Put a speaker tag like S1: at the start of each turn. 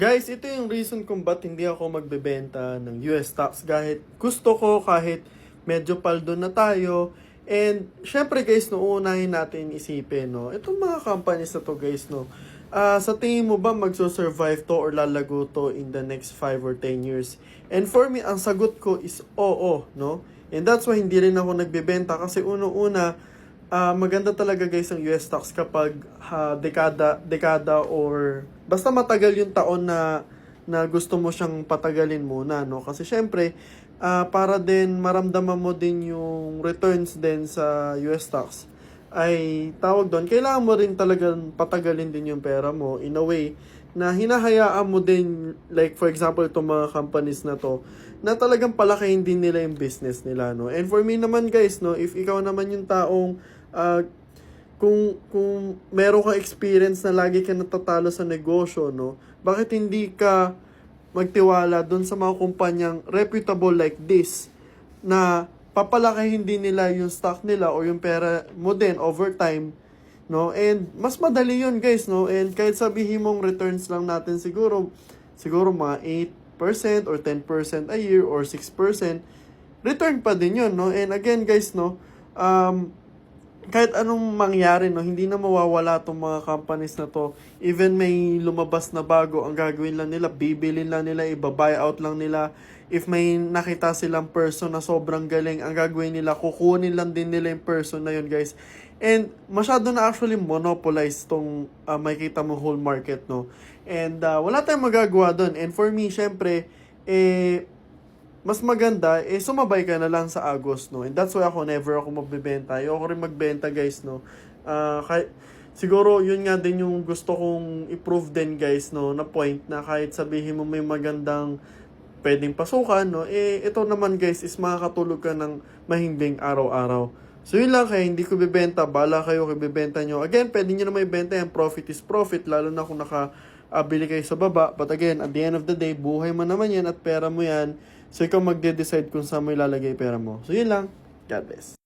S1: Guys, ito yung reason kung ba't hindi ako magbebenta ng US stocks. Kahit gusto ko, kahit medyo paldo na tayo. And syempre guys, no, unahin natin isipin, no, itong mga companies na to guys, no, sa tingin mo ba magso-survive to or lalago to in the next 5 or 10 years? And for me, ang sagot ko is oo, no? And that's why hindi rin ako nagbebenta kasi unang-una, maganda talaga guys ang US stocks kapag dekada or basta matagal yung taon na gusto mo siyang patagalin muna, no? Kasi syempre, para din maramdaman mo din yung returns din sa US stocks ay tawag doon, kailangan mo rin talagang patagalin din yung pera mo in a way na hinahayaan mo din, like for example itong mga companies na to, na talagang palakihin din nila yung business nila, no? And for me naman guys, no, if ikaw naman yung taong kung meron kang experience na lagi ka natatalo sa negosyo, no, bakit hindi ka magtiwala doon sa mga kumpanyang reputable like this na papalakihin din nila yung stock nila o yung pera mo din over time, no? And mas madali yun guys, no? And kahit sabihin mong returns lang natin siguro mga 8% or 10% a year or 6%, return pa din yun, no? And again guys, no, kahit anong mangyari, no, hindi na mawawala tong mga companies na to. Even may lumabas na bago, ang gagawin lang nila, bibilin lang nila, iba-buy out lang nila. If may nakita silang person na sobrang galing, ang gagawin nila, kukunin lang din nila yung person na yun, guys. And masyado na actually monopolize tong makikita mo whole market, no. And wala tayong magagawa doon. And for me, syempre, mas maganda, sumabay ka na lang sa Agos, no? And that's why ako, never ako magbebenta. Ayoko rin magbenta, guys, no? Siguro, yun nga din yung gusto kong i-prove din, guys, no? Na point na kahit sabihin mo may magandang pwedeng pasukan, no? Ito naman, guys, is makakatulog ka ng mahimbing araw-araw. So, yun lang, kaya hindi ko bibenta. Bala kayo kung bibenta nyo. Again, pwede nyo na may benta yan. Profit is profit, lalo na kung bili kayo sa baba. But again, at the end of the day, buhay mo naman yan at pera mo yan. So, ikaw magde-decide kung saan mo ilalagay pera mo. So, yun lang. God bless.